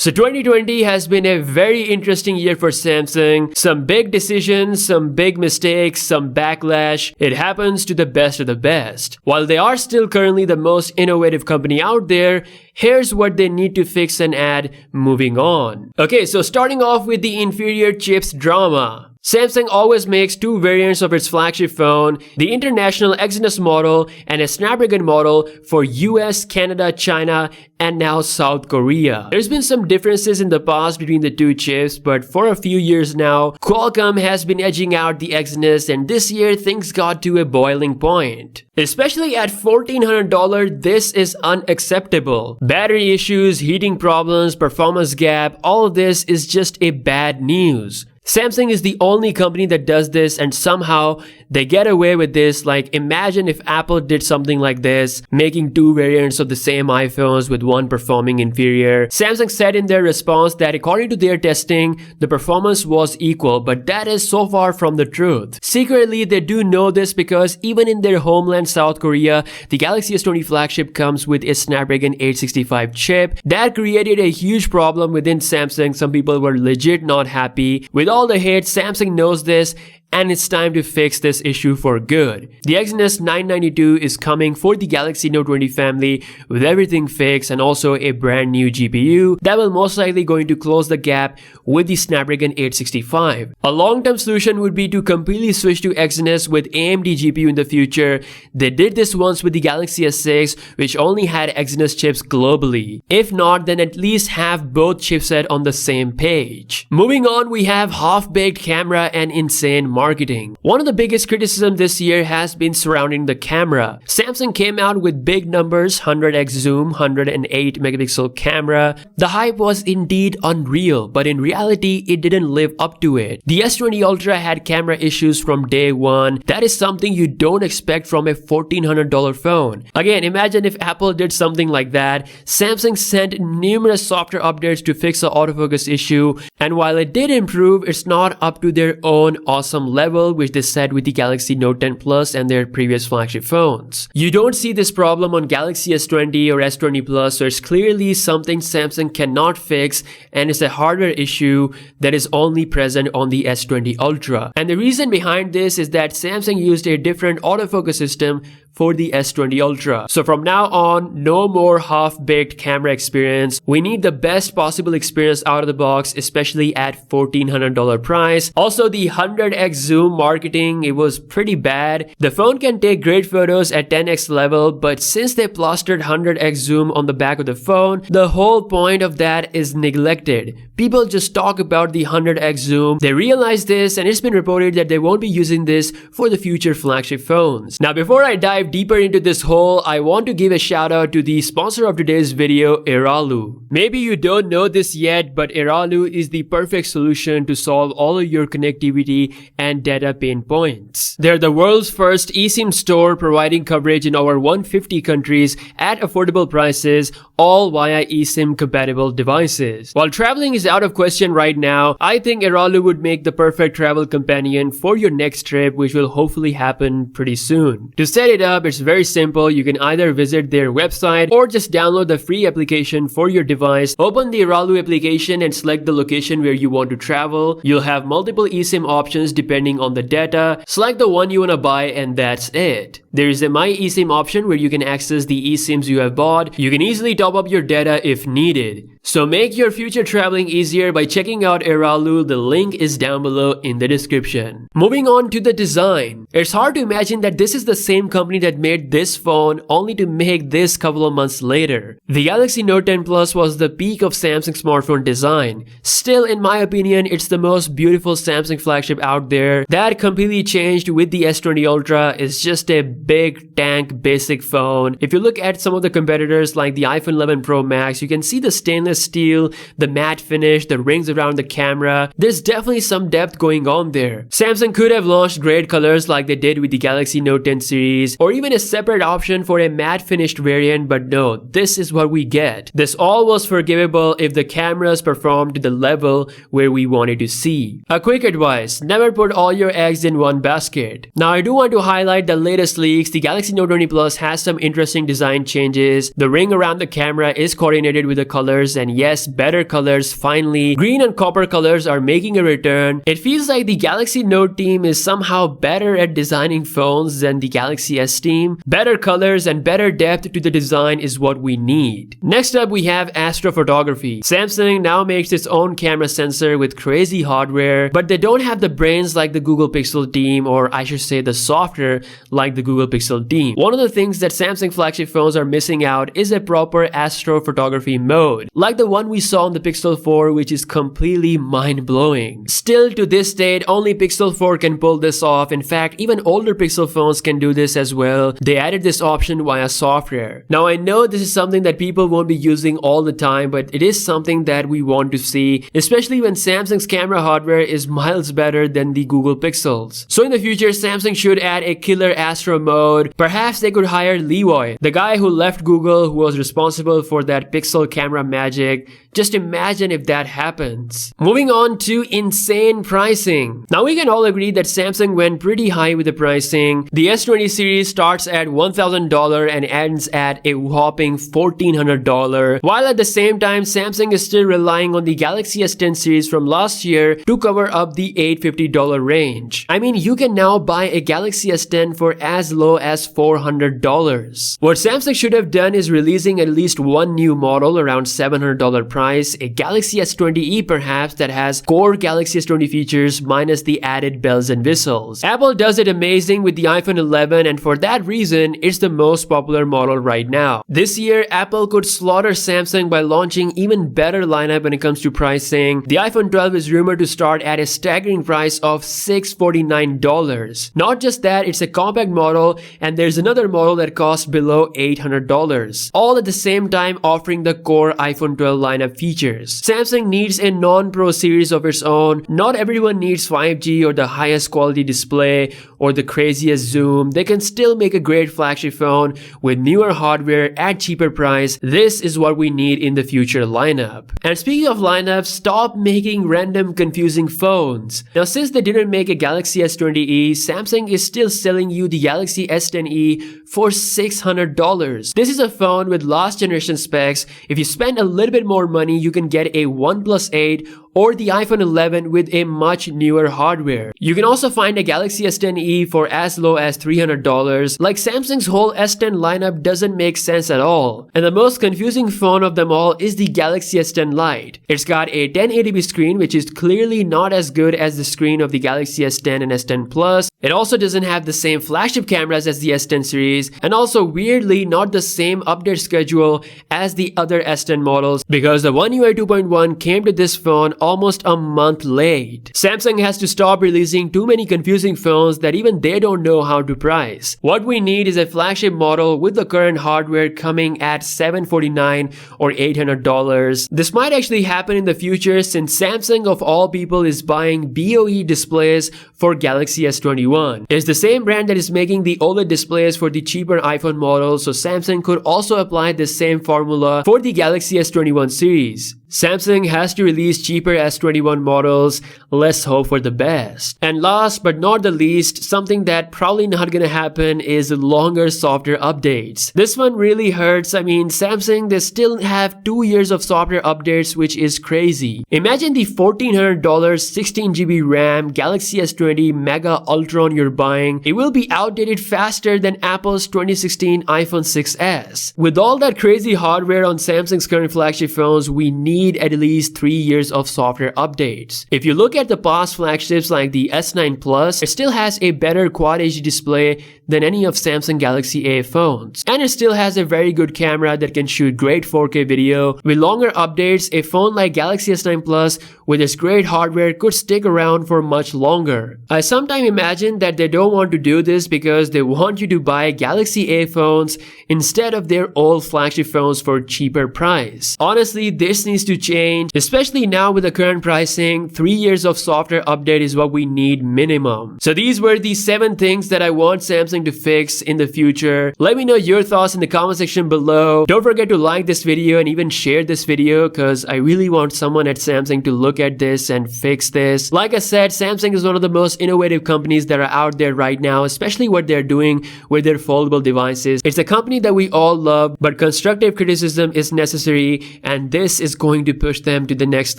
So 2020 has been a very interesting year for Samsung. Some big decisions, some big mistakes, some backlash. It happens to the best of the best. While they are still currently the most innovative company out there, here's what they need to fix and add moving on. Okay, so starting off with the Inferior Chips drama. Samsung always makes two variants of its flagship phone, the international Exynos model and a Snapdragon model for US, Canada, China, and now South Korea. There's been some differences in the past between the two chips, but for a few years now, Qualcomm has been edging out the Exynos, and this year things got to a boiling point. Especially at $1,400, this is unacceptable. Battery issues, heating problems, performance gap, all of this is just a bad news. Samsung is the only company that does this, and somehow they get away with this. Like, imagine if Apple did something like this, making two variants of the same iPhones with one performing inferior. Samsung said in their response that according to their testing, the performance was equal, but that is so far from the truth. Secretly, they do know this because even in their homeland South Korea, the Galaxy S20 flagship comes with a Snapdragon 865 chip. That created a huge problem within Samsung. Some people were legit not happy. With all the hate, Samsung knows this, and it's time to fix this issue for good. The Exynos 992 is coming for the Galaxy Note 20 family with everything fixed and also a brand new GPU that will most likely going to close the gap with the Snapdragon 865. A long-term solution would be to completely switch to Exynos with AMD GPU in the future. They did this once with the Galaxy S6, which only had Exynos chips globally. If not, then at least have both chipset on the same page. Moving on, we have half-baked camera and insane marketing. One of the biggest criticism this year has been surrounding the camera. Samsung came out with big numbers, 100x zoom, 108 megapixel camera. The hype was indeed unreal, but in reality, it didn't live up to it. The S20 Ultra had camera issues from day one. That is something you don't expect from a $1,400 phone. Again, imagine if Apple did something like that. Samsung sent numerous software updates to fix the autofocus issue, and while it did improve, it's not up to their own awesome level which they set with the Galaxy Note 10 Plus and their previous flagship phones. You don't see this problem on Galaxy S20 or S20 Plus, so it's clearly something Samsung cannot fix, and it's a hardware issue that is only present on the S20 Ultra. And the reason behind this is that Samsung used a different autofocus system for the S20 Ultra. So from now on, no more half-baked camera experience. We need the best possible experience out of the box, especially at $1,400 price. Also, the 100x zoom marketing, it was pretty bad. The phone can take great photos at 10x level, but since they plastered 100x zoom on the back of the phone, the whole point of that is neglected. People just talk about the 100x zoom. They realize this, and it's been reported that they won't be using this for the future flagship phones. Now, before I dive deeper into this hole, I want to give a shout out to the sponsor of today's video, Eralu. Maybe you don't know this yet, but Eralu is the perfect solution to solve all of your connectivity and data pain points. They're the world's first eSIM store, providing coverage in over 150 countries at affordable prices, all via eSIM compatible devices. While traveling is out of question right now, I think Eralu would make the perfect travel companion for your next trip, which will hopefully happen pretty soon. To set it up, it's very simple. You can either visit their website or just download the free application for your device. Open the Eralu application and select the location where you want to travel. You'll have multiple eSIM options depending on the data. Select the one you want to buy, and that's it. There is a My eSIM option where you can access the eSIMs you have bought. You can easily top up your data if needed. So make your future traveling easier by checking out Eralu. The link is down below in the description. Moving on to the design. It's hard to imagine that this is the same company that made this phone only to make this couple of months later. The Galaxy Note 10 Plus was the peak of Samsung smartphone design. Still, in my opinion, it's the most beautiful Samsung flagship out there. That completely changed with the S20 Ultra. It's just a big tank basic phone. If you look at some of the competitors like the iPhone 11 Pro Max, you can see the stainless steel, the matte finish, the rings around the camera. There's definitely some depth going on there. Samsung could have launched great colors like they did with the Galaxy Note 10 series, or or even a separate option for a matte finished variant, but no, this is what we get. This all was forgivable if the cameras performed to the level where we wanted to see. A quick advice, never put all your eggs in one basket. Now I do want to highlight the latest leaks. The Galaxy Note 20 Plus has some interesting design changes. The ring around the camera is coordinated with the colors, and yes, better colors finally. Green and copper colors are making a return. It feels like the Galaxy Note team is somehow better at designing phones than the Galaxy S team. Better colors and better depth to the design is what we need. Next up we have Astrophotography. Samsung now makes its own camera sensor with crazy hardware, but they don't have the brains like the Google Pixel team, or I should say the software like the Google Pixel team. One of the things that Samsung flagship phones are missing out is a proper astrophotography mode, like the one we saw on the Pixel 4, which is completely mind-blowing. Still, to this date, only Pixel 4 can pull this off. In fact, even older Pixel phones can do this as well. They added this option via software. Now I know this is something that people won't be using all the time, but it is something that we want to see, especially when Samsung's camera hardware is miles better than the Google Pixels. So in the future, Samsung should add a killer astro mode. Perhaps they could hire Leroy, the guy who left Google, who was responsible for that Pixel camera magic. Just imagine if that happens. Moving on to insane pricing. Now we can all agree that Samsung went pretty high with the pricing. The S20 series starts at $1,000 and ends at a whopping $1,400, while at the same time Samsung is still relying on the Galaxy S10 series from last year to cover up the $850 range. I mean, you can now buy a Galaxy S10 for as low as $400. What Samsung should have done is releasing at least one new model around $700 price, a Galaxy S20e perhaps that has core Galaxy S20 features minus the added bells and whistles. Apple does it amazing with the iPhone 11, and for that reason, it's the most popular model right now. This year, Apple could slaughter Samsung by launching even better lineup when it comes to pricing. The iPhone 12 is rumored to start at a staggering price of $649. Not just that, it's a compact model, and there's another model that costs below $800. All at the same time offering the core iPhone 12 lineup features. Samsung needs a non-Pro series of its own. Not everyone needs 5G or the highest quality display or the craziest zoom. They can still make a great flagship phone with newer hardware at cheaper price. This is what we need in the future lineup. And speaking of lineup, stop making random confusing phones. Now since they didn't make a Galaxy S20e, Samsung is still selling you the Galaxy S10e for $600. This is a phone with last generation specs. If you spend a little bit more money, you can get a OnePlus 8 or the iPhone 11 with a much newer hardware. You can also find a Galaxy S10e for as low as $300. Like, Samsung's whole S10 lineup doesn't make sense at all. And the most confusing phone of them all is the Galaxy S10 Lite. It's got a 1080p screen, which is clearly not as good as the screen of the Galaxy S10 and S10 Plus. It also doesn't have the same flagship cameras as the S10 series, and also weirdly not the same update schedule as the other S10 models, because the One UI 2.1 came to this phone almost a month late. Samsung has to stop releasing too many confusing phones that even they don't know how to price. What we need is a flagship model with the current hardware coming at $749 or $800. This might actually happen in the future, since Samsung of all people is buying BOE displays for Galaxy S21. It's the same brand that is making the OLED displays for the cheaper iPhone models, so Samsung could also apply the same formula for the Galaxy S21 series. Samsung has to release cheaper S21 models. Let's hope for the best. And last but not the least, something that probably not gonna happen is longer software updates. This one really hurts. I mean, Samsung, they still have 2 years of software updates, which is crazy. Imagine the $1,400 16GB RAM Galaxy S20 Mega Ultron you're buying. It will be outdated faster than Apple's 2016 iPhone 6s. With all that crazy hardware on Samsung's current flagship phones, we need at least 3 years of software updates. If you look at the past flagships like the S9 Plus, it still has a better Quad HD display than any of Samsung Galaxy A phones. And it still has a very good camera that can shoot great 4K video. With longer updates, a phone like Galaxy S9 Plus with its great hardware could stick around for much longer. I sometimes imagine that they don't want to do this because they want you to buy Galaxy A phones instead of their old flagship phones for cheaper price. Honestly, this needs to change, especially now with the current pricing. 3 years of software update is what we need minimum. So these were the 7 things that I want Samsung to fix in the future. Let me know your thoughts in the comment section below. Don't forget to like this video and even share this video, because I really want someone at Samsung to look at this and fix this. Like I said, Samsung is one of the most innovative companies that are out there right now, especially what they're doing with their foldable devices. It's a company that we all love, but constructive criticism is necessary, and this is going to push them to the next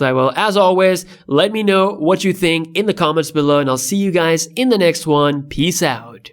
level. As always, let me know what you think in the comments below, and I'll see you guys in the next one. Peace out.